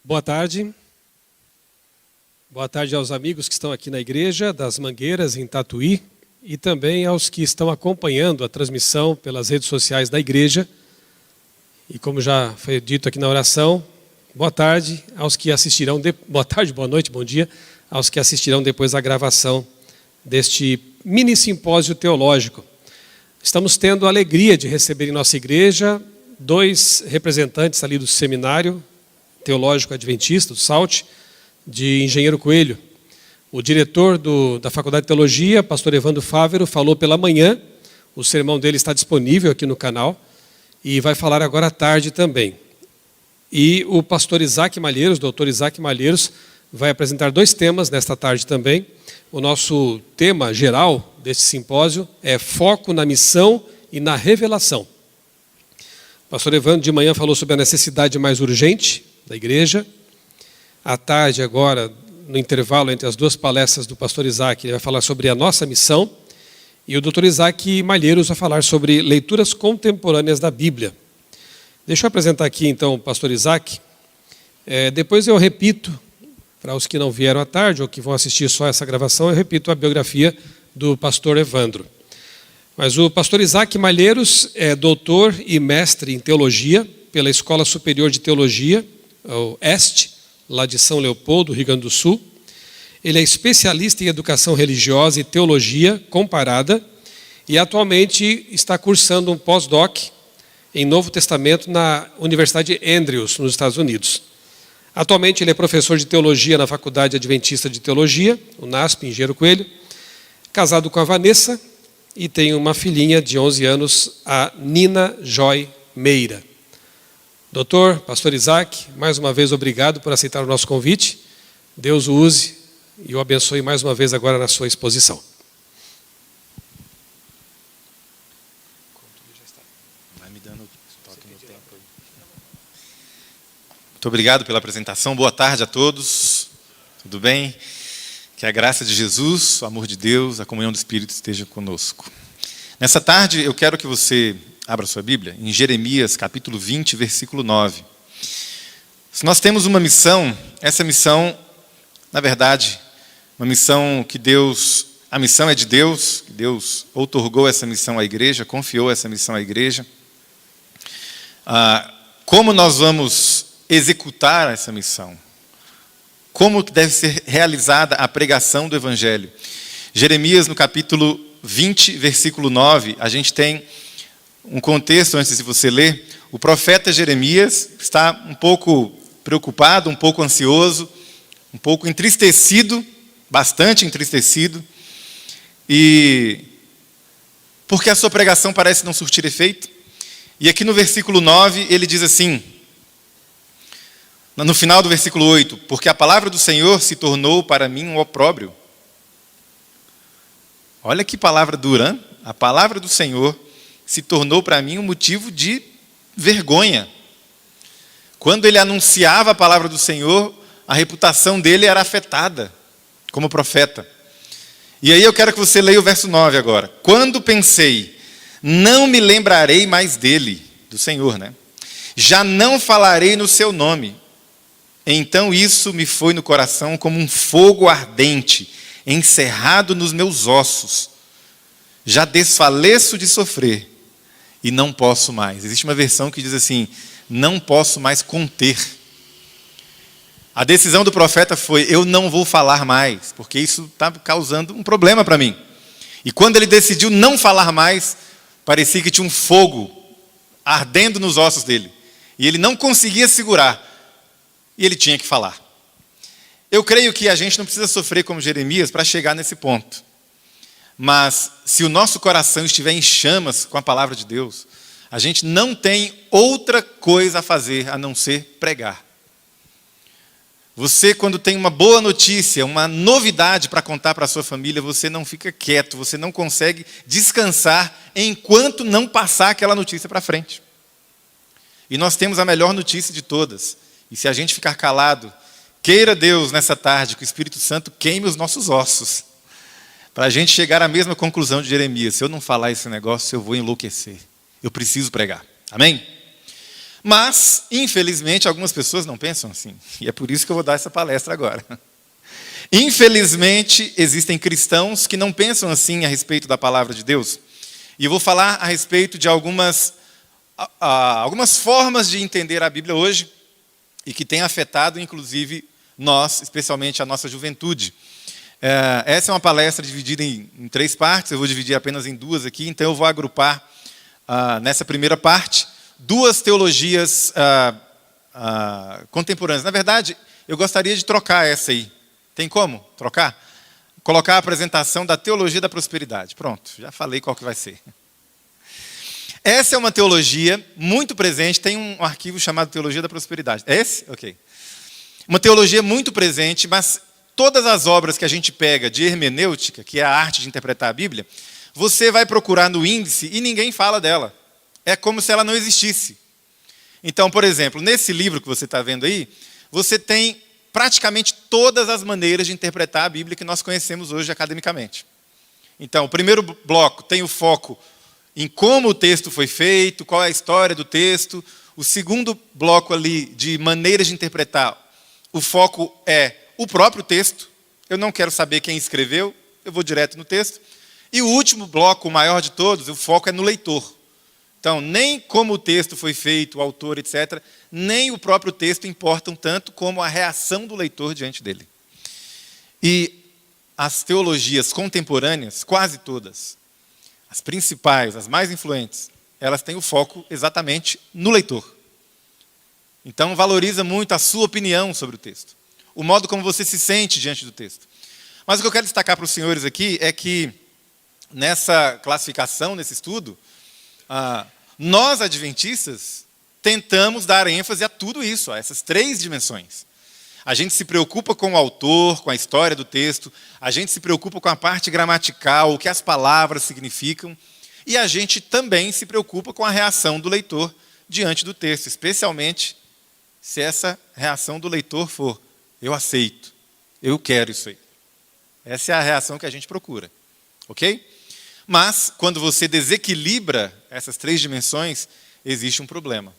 Boa tarde. Boa tarde aos amigos que estão aqui na igreja das Mangueiras, em Tatuí, e também aos que estão acompanhando a transmissão pelas redes sociais da igreja. E como já foi dito aqui na oração, boa tarde aos que assistirão, boa tarde, boa noite, bom dia, aos que assistirão depois a gravação deste mini simpósio teológico. Estamos tendo a alegria de receber em nossa igreja 2 representantes ali do Seminário Teológico Adventista, do SALT, de Engenheiro Coelho. O diretor da Faculdade de Teologia, pastor Evandro Fávero, falou pela manhã, o sermão dele está disponível aqui no canal, e vai falar agora à tarde também. E o pastor Isaac Malheiros, doutor Isaac Malheiros, vai apresentar 2 temas nesta tarde também. O nosso tema geral deste simpósio é foco na missão e na revelação. O pastor Evandro de manhã falou sobre a necessidade mais urgente da igreja. À tarde, agora, no intervalo entre as 2 palestras do pastor Isaac, ele vai falar sobre a nossa missão. E o doutor Isaac Malheiros vai falar sobre leituras contemporâneas da Bíblia. Deixa eu apresentar aqui, então, o pastor Isaac. Depois eu repito, para os que não vieram à tarde ou que vão assistir só essa gravação, eu repito a biografia do pastor Evandro. Mas o pastor Isaac Malheiros é doutor e mestre em teologia pela Escola Superior de Teologia, o EST, lá de São Leopoldo, Rio Grande do Sul. Ele é especialista em educação religiosa e teologia comparada e atualmente está cursando um pós-doc em Novo Testamento na Universidade Andrews, nos Estados Unidos. Atualmente ele é professor de teologia na Faculdade Adventista de Teologia, o NASP, em Engenheiro Coelho, casado com a Vanessa e tem uma filhinha de 11 anos, a Nina Joy Meira. Doutor, pastor Isaac, mais uma vez obrigado por aceitar o nosso convite. Deus o use e o abençoe mais uma vez agora na sua exposição. Vai me dando toque no tempo aí. Muito obrigado pela apresentação. Boa tarde a todos. Tudo bem? Que a graça de Jesus, o amor de Deus, a comunhão do Espírito esteja conosco. Nessa tarde eu quero que você abra sua Bíblia em Jeremias, capítulo 20, versículo 9. Se nós temos uma missão, essa missão, na verdade, uma missão que a missão é de Deus, que Deus outorgou essa missão à igreja, confiou essa missão à igreja. Como nós vamos executar essa missão? Como deve ser realizada a pregação do Evangelho? Jeremias, no capítulo 20, versículo 9, a gente tem um contexto antes de você ler. O profeta Jeremias está um pouco preocupado, um pouco ansioso, um pouco entristecido, bastante entristecido, e porque a sua pregação parece não surtir efeito. E aqui no versículo 9 ele diz assim, no final do versículo 8, porque a palavra do Senhor se tornou para mim um opróbrio. Olha que palavra dura, hein? A palavra do Senhor se tornou para mim um motivo de vergonha. Quando ele anunciava a palavra do Senhor, a reputação dele era afetada como profeta. E aí eu quero que você leia o verso 9 agora. Quando pensei, não me lembrarei mais dele, do Senhor, né? Já não falarei no seu nome. Então isso me foi no coração como um fogo ardente, encerrado nos meus ossos. Já desfaleço de sofrer e não posso mais. Existe uma versão que diz assim, não posso mais conter. A decisão do profeta foi, eu não vou falar mais, porque isso está causando um problema para mim. E quando ele decidiu não falar mais, parecia que tinha um fogo ardendo nos ossos dele. E ele não conseguia segurar. E ele tinha que falar. Eu creio que a gente não precisa sofrer como Jeremias para chegar nesse ponto. Mas se o nosso coração estiver em chamas com a palavra de Deus, a gente não tem outra coisa a fazer a não ser pregar. Você, quando tem uma boa notícia, uma novidade para contar para a sua família, você não fica quieto, você não consegue descansar enquanto não passar aquela notícia para frente. E nós temos a melhor notícia de todas. E se a gente ficar calado, queira Deus nessa tarde que o Espírito Santo queime os nossos ossos, para a gente chegar à mesma conclusão de Jeremias. Se eu não falar esse negócio, eu vou enlouquecer. Eu preciso pregar. Amém? Mas, infelizmente, algumas pessoas não pensam assim. E é por isso que eu vou dar essa palestra agora. Infelizmente, existem cristãos que não pensam assim a respeito da palavra de Deus. E eu vou falar a respeito de algumas formas de entender a Bíblia hoje e que tem afetado, inclusive, nós, especialmente a nossa juventude. Essa é uma palestra dividida em 3 partes, eu vou dividir apenas em 2 aqui, então eu vou agrupar nessa primeira parte 2 teologias contemporâneas. Na verdade, eu gostaria de trocar essa aí. Tem como trocar? Colocar a apresentação da teologia da prosperidade. Pronto, já falei qual que vai ser. Essa é uma teologia muito presente, tem um arquivo chamado Teologia da Prosperidade. É esse? Ok. Uma teologia muito presente, mas todas as obras que a gente pega de hermenêutica, que é a arte de interpretar a Bíblia, você vai procurar no índice e ninguém fala dela. É como se ela não existisse. Então, por exemplo, nesse livro que você está vendo aí, você tem praticamente todas as maneiras de interpretar a Bíblia que nós conhecemos hoje academicamente. Então, o primeiro bloco tem o foco em como o texto foi feito, qual é a história do texto. O segundo bloco ali de maneiras de interpretar, o foco é o próprio texto. Eu não quero saber quem escreveu, eu vou direto no texto. E o último bloco, o maior de todos, o foco é no leitor. Então, nem como o texto foi feito, o autor, etc., nem o próprio texto importam tanto como a reação do leitor diante dele. E as teologias contemporâneas, quase todas, as principais, as mais influentes, elas têm o foco exatamente no leitor. Então, valoriza muito a sua opinião sobre o texto, o modo como você se sente diante do texto. Mas o que eu quero destacar para os senhores aqui é que, nessa classificação, nesse estudo, nós, adventistas, tentamos dar ênfase a tudo isso, a essas 3 dimensões. A gente se preocupa com o autor, com a história do texto, a gente se preocupa com a parte gramatical, o que as palavras significam, e a gente também se preocupa com a reação do leitor diante do texto, especialmente se essa reação do leitor for: eu aceito, eu quero isso aí. Essa é a reação que a gente procura, ok? Mas, quando você desequilibra essas 3 dimensões, existe um problema.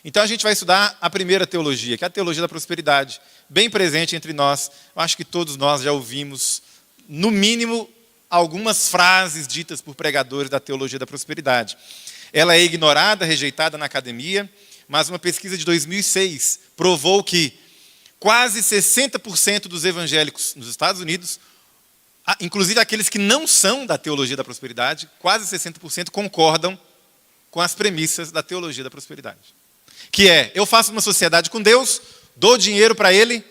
Então, a gente vai estudar a primeira teologia, que é a teologia da prosperidade, bem presente entre nós. Eu acho que todos nós já ouvimos, no mínimo, algumas frases ditas por pregadores da teologia da prosperidade. Ela é ignorada, rejeitada na academia, mas uma pesquisa de 2006 provou que quase 60% dos evangélicos nos Estados Unidos, inclusive aqueles que não são da teologia da prosperidade, quase 60% concordam com as premissas da teologia da prosperidade. Que é: eu faço uma sociedade com Deus, dou dinheiro para Ele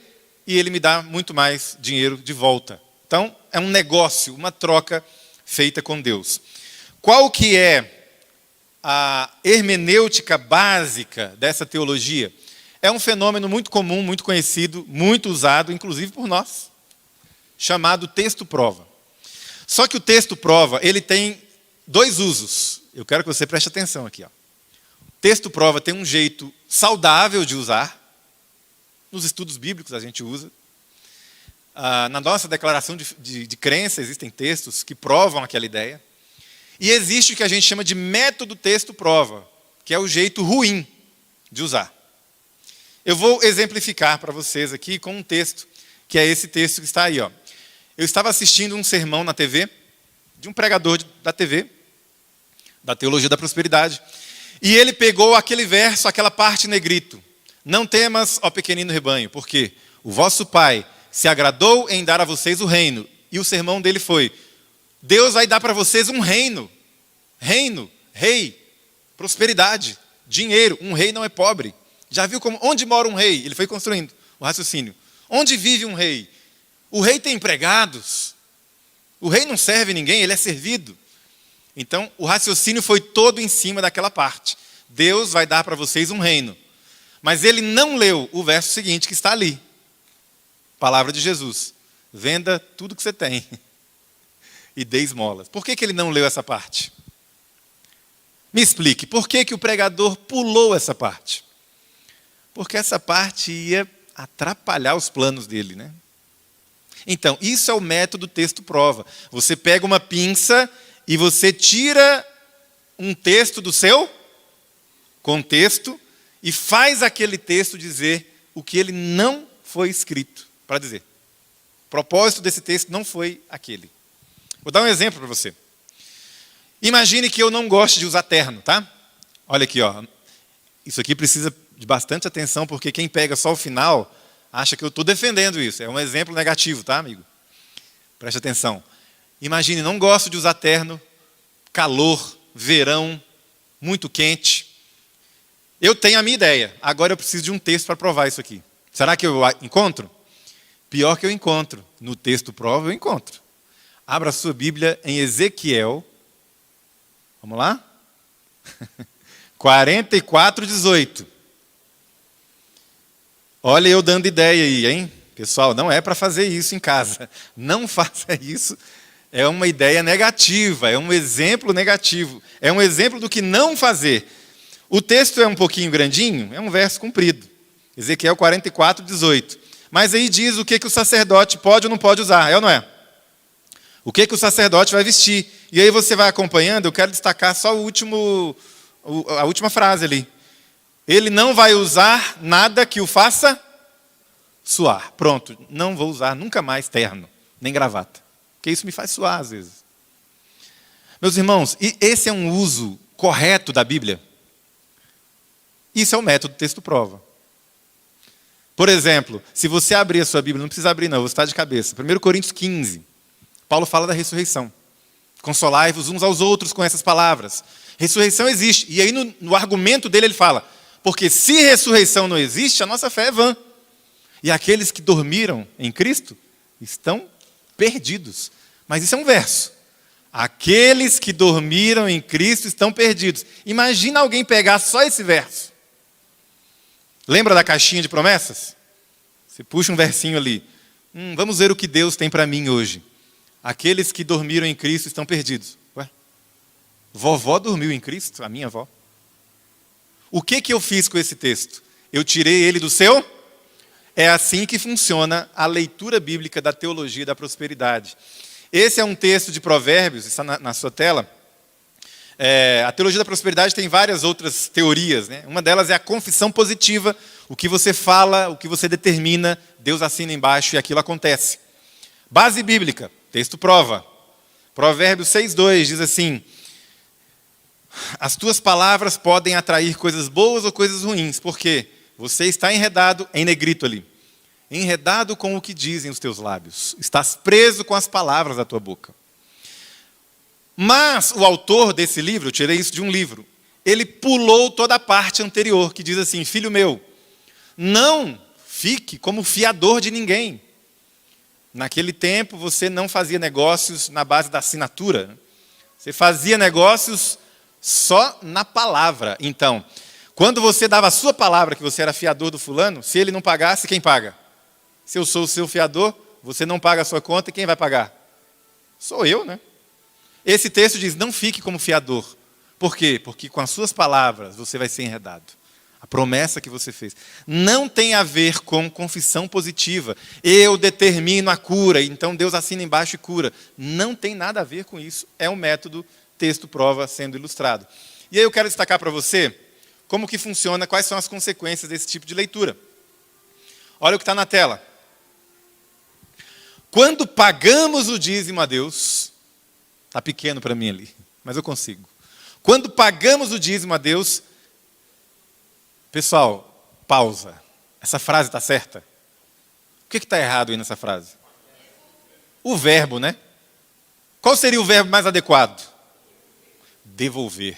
e Ele me dá muito mais dinheiro de volta. Então, é um negócio, uma troca feita com Deus. Qual que é a hermenêutica básica dessa teologia? É um fenômeno muito comum, muito conhecido, muito usado, inclusive por nós, chamado texto-prova. Só que o texto-prova, ele tem 2 usos. Eu quero que você preste atenção aqui. Texto-prova tem um jeito saudável de usar. Nos estudos bíblicos a gente usa. Na nossa declaração de crença existem textos que provam aquela ideia. E existe o que a gente chama de método texto-prova, que é o jeito ruim de usar. Eu vou exemplificar para vocês aqui com um texto, que é esse texto que está aí. Eu estava assistindo um sermão na TV, de um pregador da TV, da teologia da prosperidade, e ele pegou aquele verso, aquela parte em negrito: não temas, ó pequenino rebanho, porque o vosso Pai se agradou em dar a vocês o reino. E o sermão dele foi: Deus vai dar para vocês um reino, rei, prosperidade, dinheiro. Um rei não é pobre. Já viu onde mora um rei? Ele foi construindo o raciocínio. Onde vive um rei? O rei tem empregados. O rei não serve ninguém, ele é servido. Então, o raciocínio foi todo em cima daquela parte. Deus vai dar para vocês um reino. Mas ele não leu o verso seguinte que está ali. Palavra de Jesus: venda tudo que você tem e dê esmolas. Por que ele não leu essa parte? Me explique, por que o pregador pulou essa parte? Porque essa parte ia atrapalhar os planos dele, né? Então, isso é o método texto-prova. Você pega uma pinça e você tira um texto do seu contexto e faz aquele texto dizer o que ele não foi escrito para dizer. O propósito desse texto não foi aquele. Vou dar um exemplo para você. Imagine que eu não goste de usar terno, tá? Olha aqui, ó. Isso aqui precisa de bastante atenção, porque quem pega só o final acha que eu estou defendendo isso. É um exemplo negativo, tá, amigo? Preste atenção. Imagine, não gosto de usar terno, calor, verão, muito quente. Eu tenho a minha ideia. Agora eu preciso de um texto para provar isso aqui. Será que eu encontro? Pior que eu encontro. No texto prova eu encontro. Abra a sua Bíblia em Ezequiel. Vamos lá? 44:18. Olha eu dando ideia aí, hein? Pessoal, não é para fazer isso em casa. Não faça isso. É uma ideia negativa, é um exemplo negativo. É um exemplo do que não fazer. O texto é um pouquinho grandinho, é um verso comprido. Ezequiel 44:18. Mas aí diz o que o sacerdote pode ou não pode usar, é ou não é? O que o sacerdote vai vestir. E aí você vai acompanhando, eu quero destacar só a última frase ali. Ele não vai usar nada que o faça suar. Pronto, não vou usar nunca mais terno, nem gravata. Porque isso me faz suar às vezes. Meus irmãos, e esse é um uso correto da Bíblia? Isso é o método texto prova. Por exemplo, se você abrir a sua Bíblia, não precisa abrir não, você está de cabeça. 1 Coríntios 15, Paulo fala da ressurreição. Consolai-vos uns aos outros com essas palavras. Ressurreição existe. E aí no argumento dele ele fala, porque se ressurreição não existe, a nossa fé é vã. E aqueles que dormiram em Cristo estão perdidos. Mas isso é um verso. Aqueles que dormiram em Cristo estão perdidos. Imagina alguém pegar só esse verso. Lembra da caixinha de promessas? Você puxa um versinho ali. Vamos ver o que Deus tem para mim hoje. Aqueles que dormiram em Cristo estão perdidos. Ué? Vovó dormiu em Cristo? A minha avó. O que eu fiz com esse texto? Eu tirei ele do seu? É assim que funciona a leitura bíblica da teologia da prosperidade. Esse é um texto de Provérbios, está na sua tela. A teologia da prosperidade tem várias outras teorias, né? Uma delas é a confissão positiva. O que você fala, o que você determina, Deus assina embaixo e aquilo acontece. Base bíblica, texto prova. Provérbios 6:2 diz assim: as tuas palavras podem atrair coisas boas ou coisas ruins, porque você está enredado, em negrito ali, enredado com o que dizem os teus lábios. Estás preso com as palavras da tua boca. Mas o autor desse livro, eu tirei isso de um livro, ele pulou toda a parte anterior, que diz assim: filho meu, não fique como fiador de ninguém. Naquele tempo você não fazia negócios na base da assinatura. Você fazia negócios só na palavra. Então, quando você dava a sua palavra que você era fiador do fulano, se ele não pagasse, quem paga? Se eu sou o seu fiador, você não paga a sua conta, e quem vai pagar? Sou eu, né? Esse texto diz, não fique como fiador. Por quê? Porque com as suas palavras você vai ser enredado. A promessa que você fez. Não tem a ver com confissão positiva. Eu determino a cura, então Deus assina embaixo e cura. Não tem nada a ver com isso. É um método texto prova sendo ilustrado. E aí eu quero destacar para você como que funciona, quais são as consequências desse tipo de leitura. Olha o que está na tela. Quando pagamos o dízimo a Deus, está pequeno para mim ali, mas eu consigo. Quando pagamos o dízimo a Deus, pessoal, pausa. Essa frase está certa? O que está errado aí nessa frase? O verbo, né? Qual seria o verbo mais adequado? Devolver.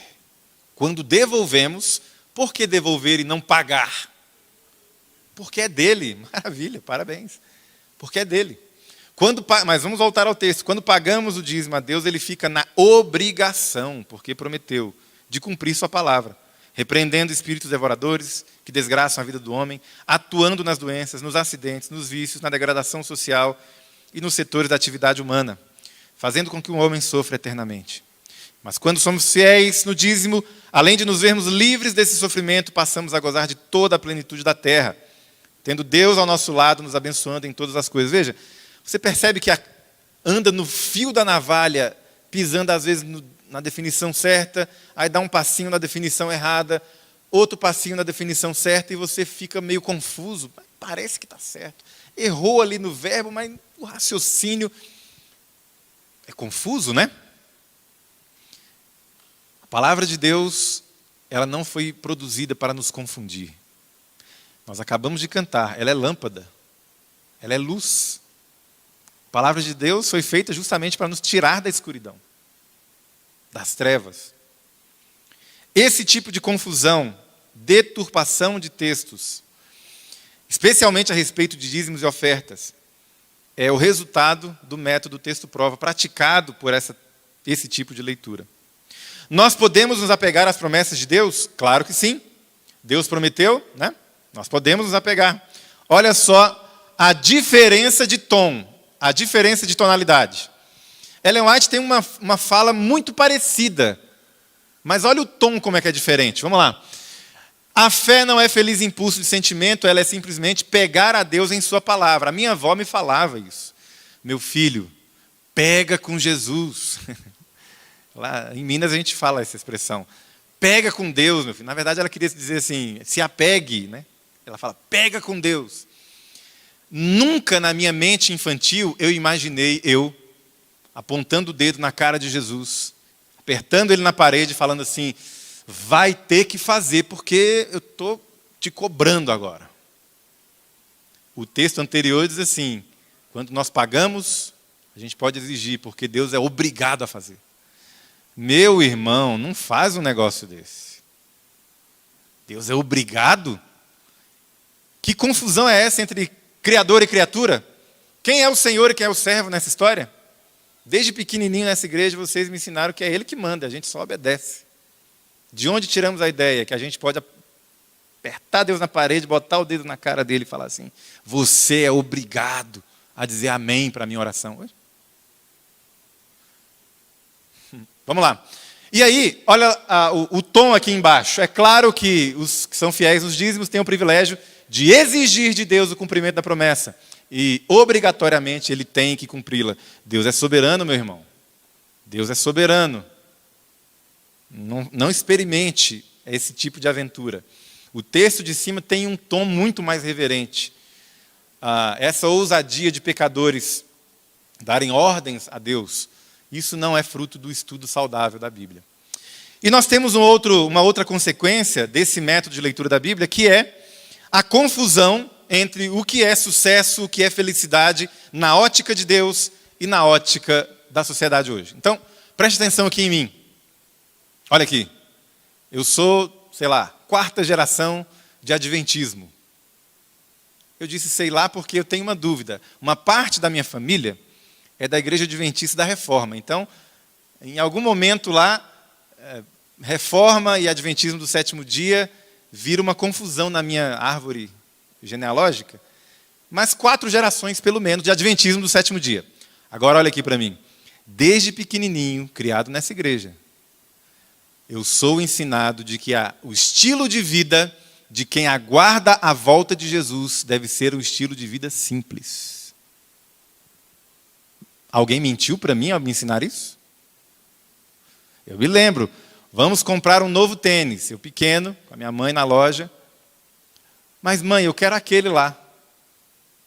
Quando devolvemos, por que devolver e não pagar? Porque é dele. Maravilha, parabéns. Porque é dele. Mas vamos voltar ao texto. Quando pagamos o dízimo a Deus, ele fica na obrigação, porque prometeu, de cumprir sua palavra, repreendendo espíritos devoradores que desgraçam a vida do homem, atuando nas doenças, nos acidentes, nos vícios, na degradação social e nos setores da atividade humana, fazendo com que o homem sofra eternamente. Mas quando somos fiéis no dízimo, além de nos vermos livres desse sofrimento, passamos a gozar de toda a plenitude da terra, tendo Deus ao nosso lado, nos abençoando em todas as coisas. Veja, você percebe que anda no fio da navalha, pisando às vezes na definição certa, aí dá um passinho na definição errada, outro passinho na definição certa e você fica meio confuso. Parece que está certo. Errou ali no verbo, mas o raciocínio é confuso, né? A palavra de Deus, ela não foi produzida para nos confundir. Nós acabamos de cantar, ela é lâmpada, ela é luz. A palavra de Deus foi feita justamente para nos tirar da escuridão, das trevas. Esse tipo de confusão, deturpação de textos, especialmente a respeito de dízimos e ofertas, é o resultado do método texto-prova praticado por esse tipo de leitura. Nós podemos nos apegar às promessas de Deus? Claro que sim. Deus prometeu, né? Nós podemos nos apegar. Olha só a diferença de tom, a diferença de tonalidade. Ellen White tem uma fala muito parecida, mas olha o tom como é que é diferente. Vamos lá. A fé não é feliz impulso de sentimento, ela é simplesmente pegar a Deus em sua palavra. A minha avó me falava isso. Meu filho, pega com Jesus. Lá em Minas a gente fala essa expressão. Pega com Deus, meu filho. Na verdade ela queria dizer assim, se apegue, né? Ela fala, pega com Deus. Nunca na minha mente infantil eu imaginei eu apontando o dedo na cara de Jesus, apertando ele na parede, falando assim, vai ter que fazer, porque eu estou te cobrando agora. O texto anterior diz assim, quando nós pagamos, a gente pode exigir, porque Deus é obrigado a fazer. Meu irmão, não faz um negócio desse. Deus é obrigado? Que confusão é essa entre Criador e criatura? Quem é o Senhor e quem é o servo nessa história? Desde pequenininho nessa igreja vocês me ensinaram que é Ele que manda, a gente só obedece. De onde tiramos a ideia que a gente pode apertar Deus na parede, botar o dedo na cara dele e falar assim, você é obrigado a dizer amém para a minha oração? Vamos lá. E aí, olha o tom aqui embaixo. É claro que os que são fiéis nos dízimos têm o privilégio de exigir de Deus o cumprimento da promessa. E, obrigatoriamente, ele tem que cumpri-la. Deus é soberano, meu irmão. Deus é soberano. Não experimente esse tipo de aventura. O texto de cima tem um tom muito mais reverente. Essa ousadia de pecadores darem ordens a Deus, isso não é fruto do estudo saudável da Bíblia. E nós temos uma outra consequência desse método de leitura da Bíblia, que é a confusão entre o que é sucesso, o que é felicidade, na ótica de Deus e na ótica da sociedade hoje. Então, preste atenção aqui em mim. Olha aqui. Eu sou, sei lá, 4ª geração de adventismo. Eu disse sei lá porque eu tenho uma dúvida. Uma parte da minha família é da Igreja Adventista da Reforma. Então, em algum momento lá, Reforma e Adventismo do Sétimo Dia vira uma confusão na minha árvore genealógica. Mas 4 gerações, pelo menos, de Adventismo do Sétimo Dia. Agora, olha aqui para mim. Desde pequenininho, criado nessa igreja, eu sou ensinado de que o estilo de vida de quem aguarda a volta de Jesus deve ser um estilo de vida simples. Alguém mentiu para mim ao me ensinar isso? Eu me lembro, vamos comprar um novo tênis. Eu pequeno, com a minha mãe na loja. Mas mãe, eu quero aquele lá.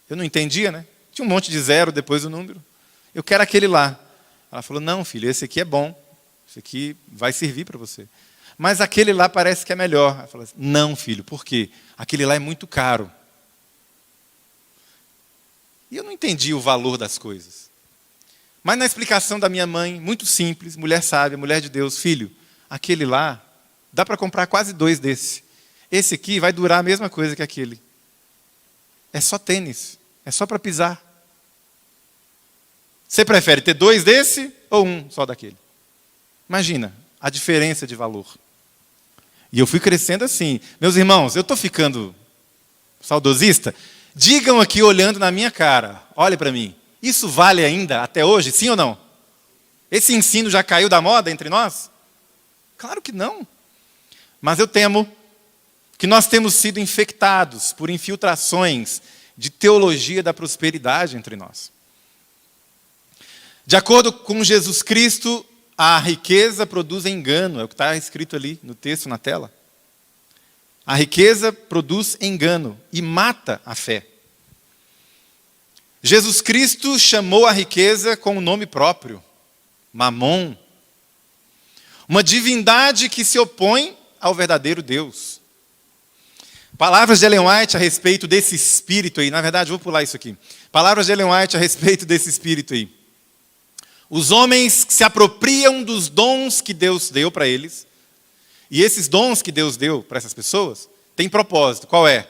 Eu não entendia, né? Tinha um monte de zero depois do número. Eu quero aquele lá. Ela falou, não filho, esse aqui é bom. Esse aqui vai servir para você. Mas aquele lá parece que é melhor. Ela falou assim, não filho, por quê? Aquele lá é muito caro. E eu não entendi o valor das coisas. Mas na explicação da minha mãe, muito simples, mulher sábia, mulher de Deus, filho, aquele lá, dá para comprar quase 2 desse. Esse aqui vai durar a mesma coisa que aquele. É só tênis, é só para pisar. Você prefere ter 2 desse ou um só daquele? Imagina a diferença de valor. E eu fui crescendo assim. Meus irmãos, eu estou ficando saudosista? Digam aqui olhando na minha cara, olhe para mim. Isso vale ainda até hoje, sim ou não? Esse ensino já caiu da moda entre nós? Claro que não. Mas eu temo que nós temos sido infectados por infiltrações de teologia da prosperidade entre nós. De acordo com Jesus Cristo, a riqueza produz engano, é o que está escrito ali no texto, na tela. A riqueza produz engano e mata a fé. Jesus Cristo chamou a riqueza com o nome próprio, Mamon, uma divindade que se opõe ao verdadeiro Deus. Palavras de Ellen White a respeito desse espírito aí, na verdade, vou pular isso aqui. Palavras de Ellen White a respeito desse espírito aí. Os homens se apropriam dos dons que Deus deu para eles, e esses dons que Deus deu para essas pessoas têm propósito. Qual é?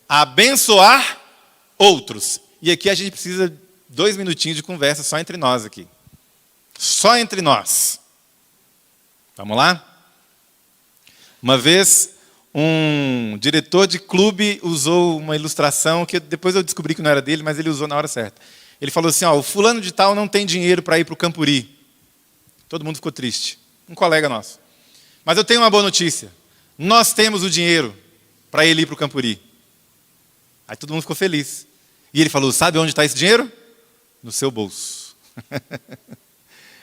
Abençoar outros. E aqui a gente precisa 2 minutinhos de conversa só entre nós aqui. Só entre nós. Vamos lá? Uma vez, um diretor de clube usou uma ilustração que depois eu descobri que não era dele, mas ele usou na hora certa. Ele falou assim, o fulano de tal não tem dinheiro para ir para o Campuri. Todo mundo ficou triste. Um colega nosso. Mas eu tenho uma boa notícia. Nós temos o dinheiro para ele ir para o Campuri. Aí todo mundo ficou feliz. E ele falou, sabe onde está esse dinheiro? No seu bolso.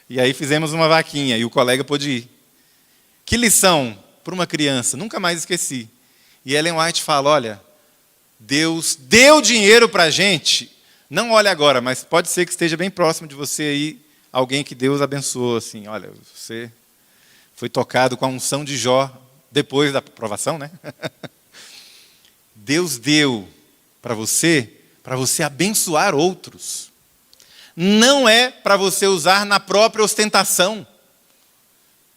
E aí fizemos uma vaquinha e o colega pôde ir. Que lição para uma criança, nunca mais esqueci. E Ellen White fala, olha, Deus deu dinheiro para a gente, não olha agora, mas pode ser que esteja bem próximo de você aí, alguém que Deus abençoou, assim, olha, você foi tocado com a unção de Jó, depois da provação, né? Deus deu para você abençoar outros. Não é para você usar na própria ostentação.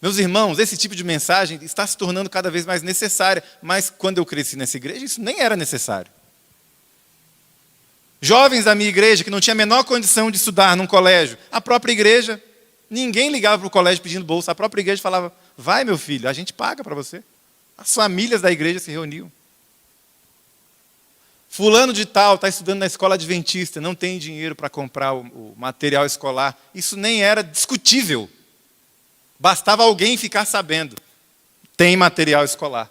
Meus irmãos, esse tipo de mensagem está se tornando cada vez mais necessária, mas quando eu cresci nessa igreja, isso nem era necessário. Jovens da minha igreja que não tinham a menor condição de estudar num colégio, a própria igreja, ninguém ligava para o colégio pedindo bolsa, a própria igreja falava, vai meu filho, a gente paga para você. As famílias da igreja se reuniam. Fulano de tal está estudando na escola adventista, não tem dinheiro para comprar o material escolar. Isso nem era discutível. Bastava alguém ficar sabendo. Tem material escolar.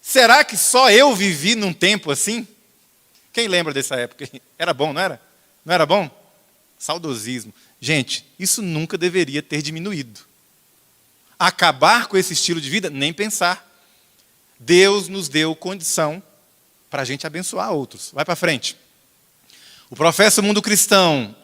Será que só eu vivi num tempo assim? Quem lembra dessa época? Era bom, não era? Não era bom? Saudosismo. Gente, isso nunca deveria ter diminuído. Acabar com esse estilo de vida, nem pensar. Deus nos deu condição para a gente abençoar outros. Vai para frente. No Professo Mundo Cristão,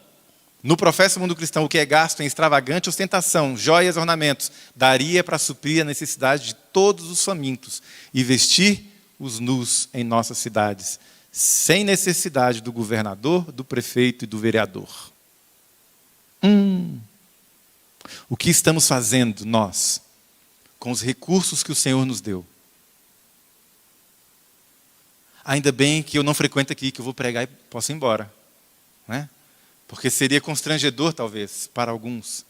o que é gasto em extravagante ostentação, joias e ornamentos, daria para suprir a necessidade de todos os famintos e vestir os nus em nossas cidades, sem necessidade do governador, do prefeito e do vereador. O que estamos fazendo nós com os recursos que o Senhor nos deu? Ainda bem que eu não frequento aqui, que eu vou pregar e posso ir embora. Né? Porque seria constrangedor, talvez, para alguns.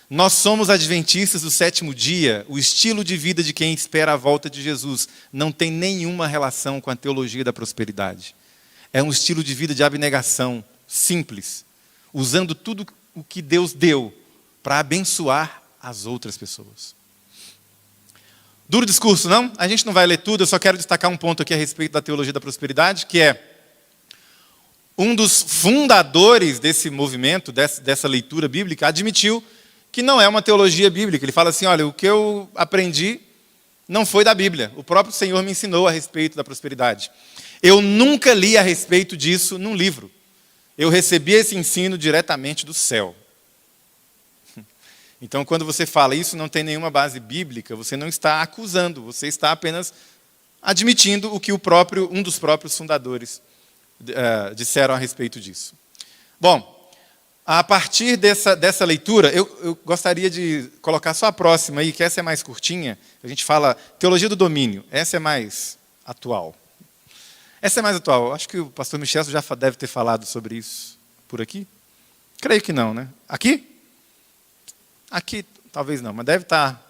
Nós somos adventistas do 7º dia. O estilo de vida de quem espera a volta de Jesus não tem nenhuma relação com a teologia da prosperidade. É um estilo de vida de abnegação, simples, usando tudo o que Deus deu para abençoar as outras pessoas. Duro discurso, não? A gente não vai ler tudo, eu só quero destacar um ponto aqui a respeito da teologia da prosperidade, que é um dos fundadores desse movimento, dessa leitura bíblica, admitiu que não é uma teologia bíblica. Ele fala assim, olha, o que eu aprendi não foi da Bíblia. O próprio Senhor me ensinou a respeito da prosperidade. Eu nunca li a respeito disso num livro. Eu recebi esse ensino diretamente do céu. Então, quando você fala isso não tem nenhuma base bíblica, você não está acusando, você está apenas admitindo o que um dos próprios fundadores disseram a respeito disso. Bom, a partir dessa leitura, eu gostaria de colocar só a próxima aí, que essa é mais curtinha. A gente fala teologia do domínio, essa é mais atual. Essa é mais atual. Acho que o pastor Michel já deve ter falado sobre isso por aqui. Creio que não, né? Aqui? Aqui, talvez não, mas deve estar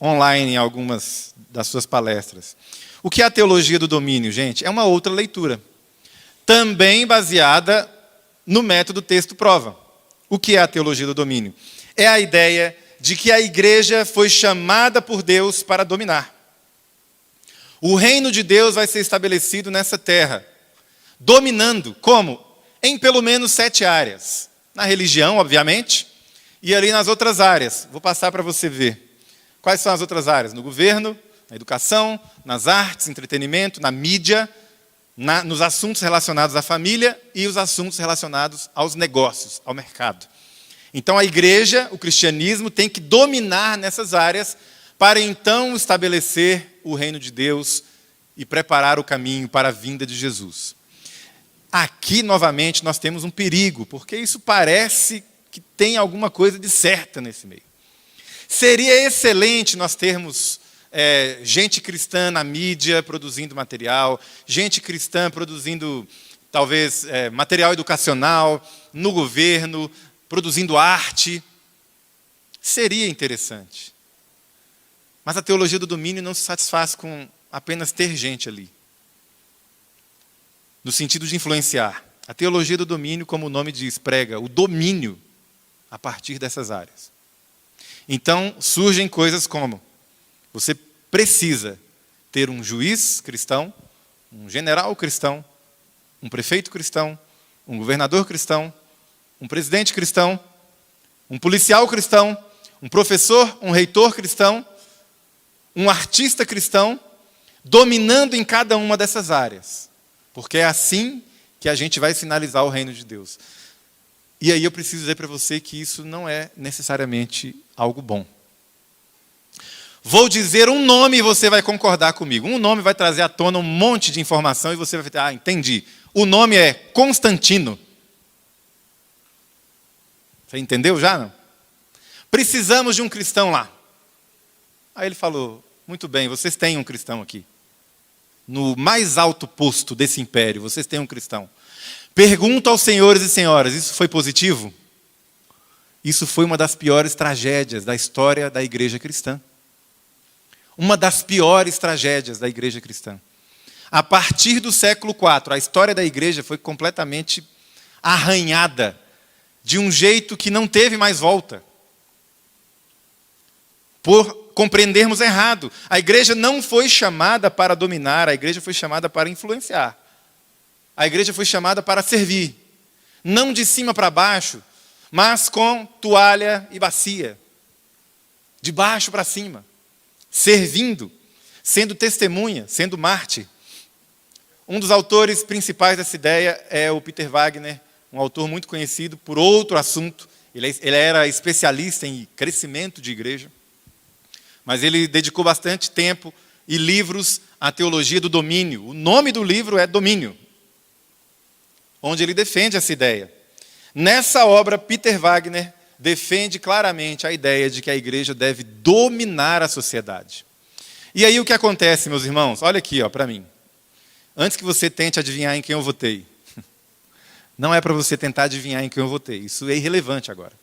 online em algumas das suas palestras. O que é a teologia do domínio, gente? É uma outra leitura. Também baseada no método texto-prova. O que é a teologia do domínio? É a ideia de que a igreja foi chamada por Deus para dominar. O reino de Deus vai ser estabelecido nessa terra. Dominando, como? Em pelo menos 7 áreas. Na religião, obviamente, e ali nas outras áreas. Vou passar para você ver. Quais são as outras áreas? No governo, na educação, nas artes, entretenimento, na mídia, nos assuntos relacionados à família e os assuntos relacionados aos negócios, ao mercado. Então a igreja, o cristianismo, tem que dominar nessas áreas para então estabelecer o reino de Deus e preparar o caminho para a vinda de Jesus. Aqui, novamente, nós temos um perigo, porque isso parece que tem alguma coisa de certa nesse meio. Seria excelente nós termos gente cristã na mídia produzindo material, gente cristã produzindo, talvez, material educacional, no governo, produzindo arte. Seria interessante. Mas a teologia do domínio não se satisfaz com apenas ter gente ali, no sentido de influenciar. A teologia do domínio, como o nome diz, prega o domínio a partir dessas áreas. Então, surgem coisas como: você precisa ter um juiz cristão, um general cristão, um prefeito cristão, um governador cristão, um presidente cristão, um policial cristão, um professor, um reitor cristão, um artista cristão, dominando em cada uma dessas áreas. Porque é assim que a gente vai sinalizar o reino de Deus. E aí eu preciso dizer para você que isso não é necessariamente algo bom. Vou dizer um nome e você vai concordar comigo. Um nome vai trazer à tona um monte de informação e você vai falar: entendi. O nome é Constantino. Você entendeu já, não? Precisamos de um cristão lá. Aí ele falou: muito bem, vocês têm um cristão aqui. No mais alto posto desse império, vocês têm um cristão. Pergunto aos senhores e senhoras, isso foi positivo? Isso foi uma das piores tragédias da história da igreja cristã. Uma das piores tragédias da igreja cristã. A partir do século IV, a história da igreja foi completamente arranhada de um jeito que não teve mais volta. Por compreendermos errado. A igreja não foi chamada para dominar, a igreja foi chamada para influenciar. A igreja foi chamada para servir. Não de cima para baixo, mas com toalha e bacia. De baixo para cima. Servindo, sendo testemunha, sendo mártir. Um dos autores principais dessa ideia é o Peter Wagner, um autor muito conhecido por outro assunto. Ele era especialista em crescimento de igreja. Mas ele dedicou bastante tempo e livros à teologia do domínio. O nome do livro é Domínio, onde ele defende essa ideia. Nessa obra, Peter Wagner defende claramente a ideia de que a igreja deve dominar a sociedade. E aí o que acontece, meus irmãos? Olha aqui, para mim. Antes que você tente adivinhar em quem eu votei. Não é para você tentar adivinhar em quem eu votei. Isso é irrelevante agora.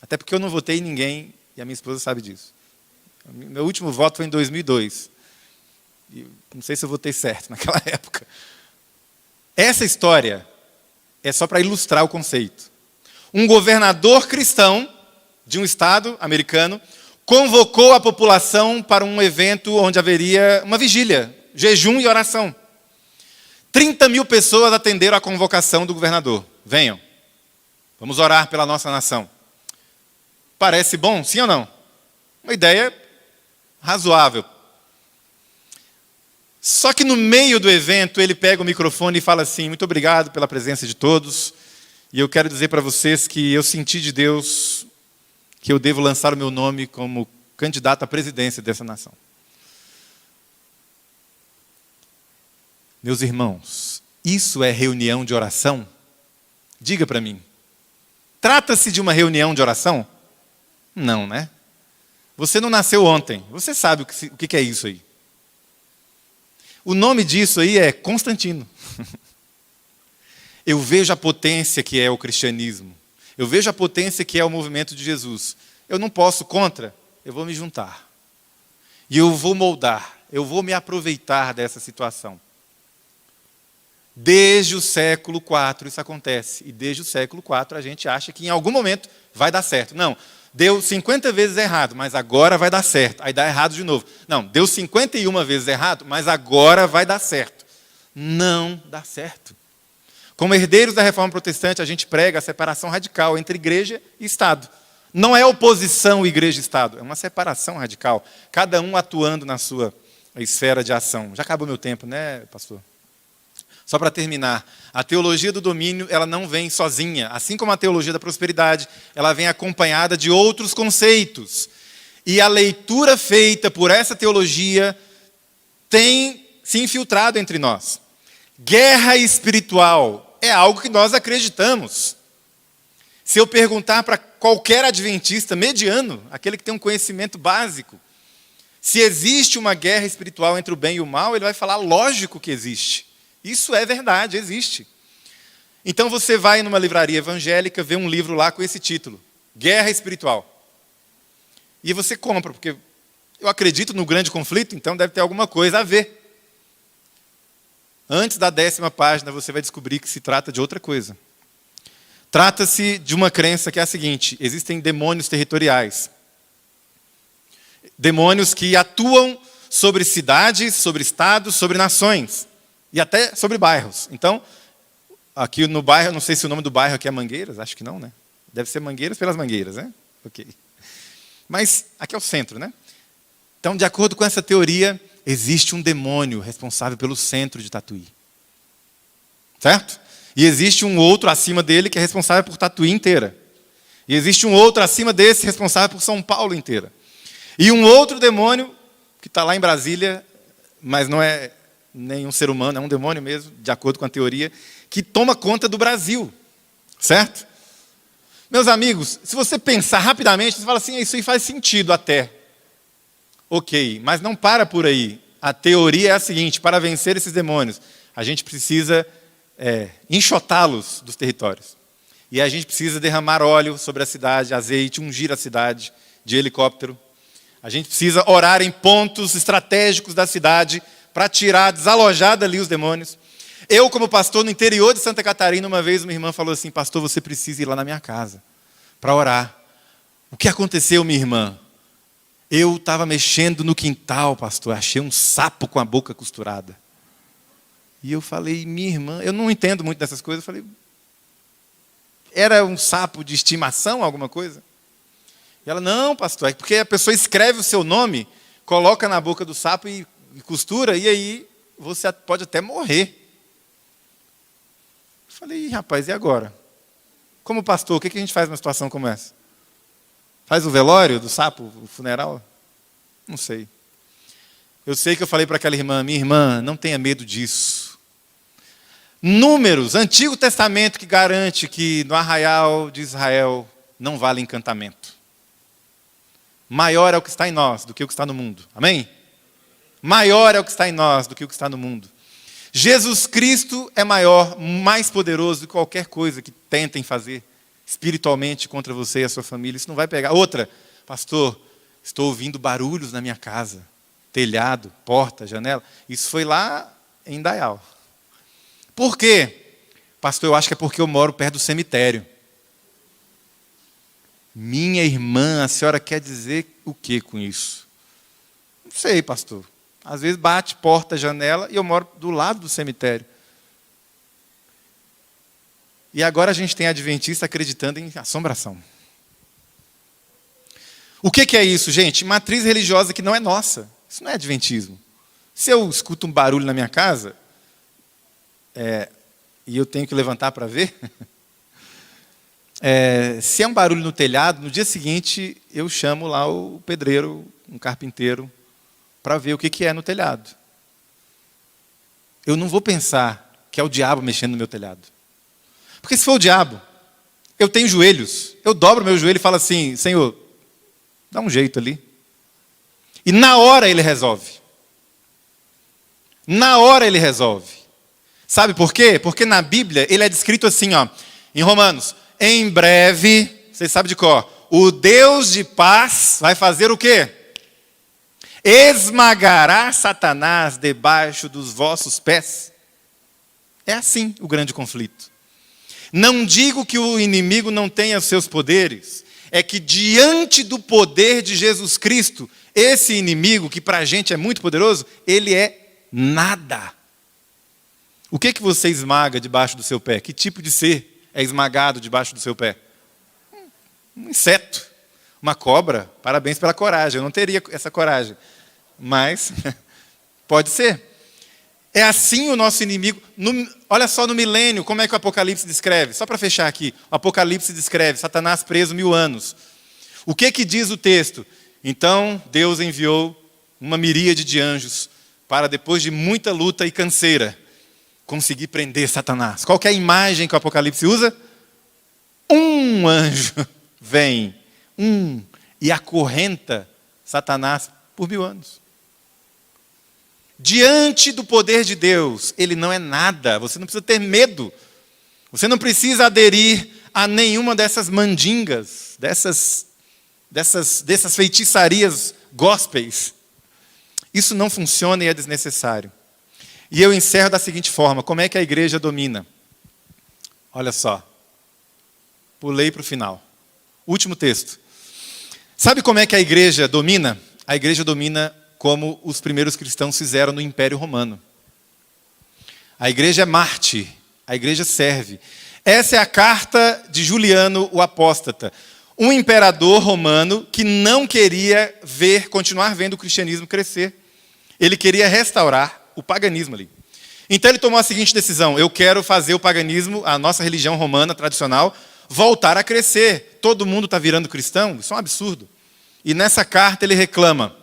Até porque eu não votei em ninguém e a minha esposa sabe disso. Meu último voto foi em 2002. E não sei se eu votei certo naquela época. Essa história é só para ilustrar o conceito. Um governador cristão de um estado americano convocou a população para um evento onde haveria uma vigília, jejum e oração. 30 mil pessoas atenderam a convocação do governador. Venham, vamos orar pela nossa nação. Parece bom, sim ou não? Uma ideia razoável. Só que no meio do evento ele pega o microfone e fala assim: muito obrigado pela presença de todos, e eu quero dizer para vocês que eu senti de Deus que eu devo lançar o meu nome como candidato à presidência dessa nação. Meus irmãos, isso é reunião de oração? Diga para mim. Trata-se de uma reunião de oração? Não, né? Você não nasceu ontem. Você sabe o que é isso aí. O nome disso aí é Constantino. Eu vejo a potência que é o cristianismo. Eu vejo a potência que é o movimento de Jesus. Eu não posso contra, eu vou me juntar. E eu vou moldar, eu vou me aproveitar dessa situação. Desde o século IV isso acontece. E desde o século IV a gente acha que em algum momento vai dar certo. Não, deu 50 vezes errado, mas agora vai dar certo. Aí dá errado de novo. Não, deu 51 vezes errado, mas agora vai dar certo. Não dá certo. Como herdeiros da Reforma Protestante, a gente prega a separação radical entre igreja e Estado. Não é oposição igreja e Estado, é uma separação radical. Cada um atuando na sua a esfera de ação. Já acabou meu tempo, né, pastor? Só para terminar, a teologia do domínio, ela não vem sozinha. Assim como a teologia da prosperidade, ela vem acompanhada de outros conceitos. E a leitura feita por essa teologia tem se infiltrado entre nós. Guerra espiritual é algo que nós acreditamos. Se eu perguntar para qualquer adventista mediano, aquele que tem um conhecimento básico, se existe uma guerra espiritual entre o bem e o mal, ele vai falar, lógico que existe. Isso é verdade, existe. Então você vai numa livraria evangélica, vê um livro lá com esse título, Guerra Espiritual. E você compra, porque eu acredito no grande conflito, então deve ter alguma coisa a ver. Antes da 10ª página, você vai descobrir que se trata de outra coisa. Trata-se de uma crença que é a seguinte: existem demônios territoriais. Demônios que atuam sobre cidades, sobre estados, sobre nações. E até sobre bairros. Então, aqui no bairro, não sei se o nome do bairro aqui é Mangueiras, acho que não, né? Deve ser Mangueiras pelas Mangueiras, né? Ok. Mas aqui é o centro, né? Então, de acordo com essa teoria, existe um demônio responsável pelo centro de Tatuí. Certo? E existe um outro acima dele que é responsável por Tatuí inteira. E existe um outro acima desse responsável por São Paulo inteira. E um outro demônio que está lá em Brasília, mas não é nenhum ser humano, é um demônio mesmo, de acordo com a teoria, que toma conta do Brasil. Certo? Meus amigos, se você pensar rapidamente, você fala assim, isso aí faz sentido até. Ok, mas não para por aí. A teoria é a seguinte: para vencer esses demônios, a gente precisa enxotá-los dos territórios. E a gente precisa derramar óleo sobre a cidade, azeite, ungir a cidade de helicóptero. A gente precisa orar em pontos estratégicos da cidade para tirar, desalojar dali os demônios. Eu, como pastor no interior de Santa Catarina, uma vez uma irmã falou assim, pastor, você precisa ir lá na minha casa para orar. O que aconteceu, minha irmã? Eu estava mexendo no quintal, pastor, achei um sapo com a boca costurada. E eu falei, minha irmã, eu não entendo muito dessas coisas, eu falei, era um sapo de estimação, alguma coisa? E ela, não, pastor, é porque a pessoa escreve o seu nome, coloca na boca do sapo e costura, e aí você pode até morrer. Eu falei, rapaz, e agora? Como pastor, o que a gente faz numa situação como essa? Faz o velório do sapo, o funeral? Não sei. Eu sei que eu falei para aquela irmã, minha irmã, não tenha medo disso. Números, Antigo Testamento que garante que no arraial de Israel não vale encantamento. Maior é o que está em nós do que o que está no mundo. Amém? Maior é o que está em nós do que o que está no mundo. Jesus Cristo é maior, mais poderoso do que qualquer coisa que tentem fazer espiritualmente contra você e a sua família. Isso não vai pegar. Outra, pastor, estou ouvindo barulhos na minha casa. Telhado, porta, janela. Isso foi lá em Indaial. Por quê? Pastor, eu acho que é porque eu moro perto do cemitério. Minha irmã, a senhora quer dizer o que com isso? Não sei, pastor. Às vezes bate porta, janela e eu moro do lado do cemitério. E agora a gente tem adventista acreditando em assombração. O que é isso, gente? Matriz religiosa que não é nossa. Isso não é adventismo. Se eu escuto um barulho na minha casa, e eu tenho que levantar para ver, se é um barulho no telhado, no dia seguinte eu chamo lá o pedreiro, um carpinteiro, para ver o que é no telhado. Eu não vou pensar que é o diabo mexendo no meu telhado. Porque se for o diabo, eu tenho joelhos, eu dobro meu joelho e falo assim, Senhor, dá um jeito ali. E na hora ele resolve. Na hora ele resolve. Sabe por quê? Porque na Bíblia ele é descrito assim, ó, em Romanos, em breve, vocês sabem de cor, o Deus de paz vai fazer o quê? Esmagará Satanás debaixo dos vossos pés. É assim o grande conflito. Não digo que o inimigo não tenha os seus poderes, é que diante do poder de Jesus Cristo, esse inimigo, que para a gente é muito poderoso, ele é nada. O que você esmaga debaixo do seu pé? Que tipo de ser é esmagado debaixo do seu pé? Um inseto, uma cobra. Parabéns pela coragem, eu não teria essa coragem. Mas Pode ser. É assim o nosso inimigo. Olha só no milênio, como é que o Apocalipse descreve. Só para fechar aqui, o Apocalipse descreve Satanás preso 1000 anos. O que diz o texto? Então Deus enviou uma miríade de anjos para, depois de muita luta e canseira, conseguir prender Satanás. Qual que é a imagem que o Apocalipse usa? Um anjo vem, e acorrenta Satanás por 1000 anos. Diante do poder de Deus, ele não é nada. Você não precisa ter medo. Você não precisa aderir a nenhuma dessas mandingas, dessas feitiçarias gospels. Isso não funciona e é desnecessário. E eu encerro da seguinte forma: como é que a igreja domina? Olha só. Pulei para o final. Último texto. Sabe como é que a igreja domina? A igreja domina como os primeiros cristãos fizeram no Império Romano. A igreja é mártir, a igreja serve. Essa é a carta de Juliano o Apóstata, um imperador romano que não queria continuar vendo o cristianismo crescer. Ele queria restaurar o paganismo ali. Então ele tomou a seguinte decisão: eu quero fazer o paganismo, a nossa religião romana tradicional, voltar a crescer. Todo mundo está virando cristão? Isso é um absurdo. E nessa carta ele reclama: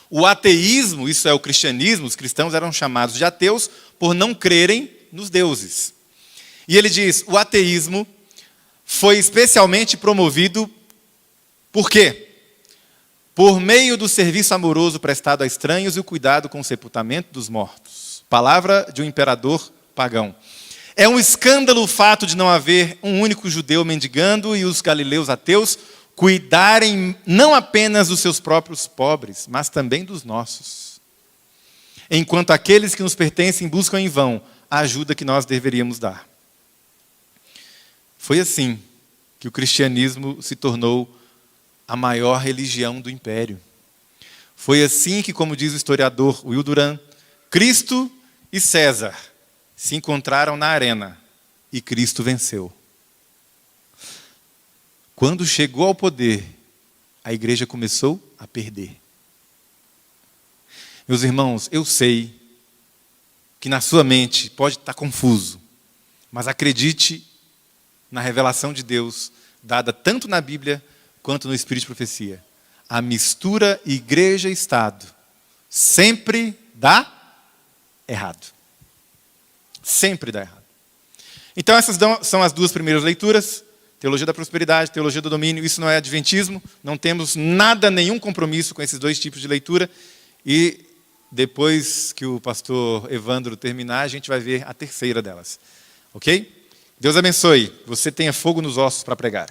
o ateísmo, isso é o cristianismo, os cristãos eram chamados de ateus por não crerem nos deuses. E ele diz: o ateísmo foi especialmente promovido por quê? Por meio do serviço amoroso prestado a estranhos e o cuidado com o sepultamento dos mortos. Palavra de um imperador pagão. É um escândalo o fato de não haver um único judeu mendigando e os galileus ateus cuidarem não apenas dos seus próprios pobres, mas também dos nossos. Enquanto aqueles que nos pertencem buscam em vão a ajuda que nós deveríamos dar. Foi assim que o cristianismo se tornou a maior religião do império. Foi assim que, como diz o historiador Will Durant, Cristo e César se encontraram na arena e Cristo venceu. Quando chegou ao poder, a igreja começou a perder. Meus irmãos, eu sei que na sua mente pode estar confuso, mas acredite na revelação de Deus, dada tanto na Bíblia quanto no Espírito de Profecia. A mistura igreja e Estado sempre dá errado. Sempre dá errado. Então essas são as duas primeiras leituras. Teologia da prosperidade, teologia do domínio. Isso não é adventismo. Não temos nenhum compromisso com esses dois tipos de leitura. E depois que o pastor Evandro terminar, a gente vai ver a terceira delas. Ok? Deus abençoe. Você tenha fogo nos ossos para pregar.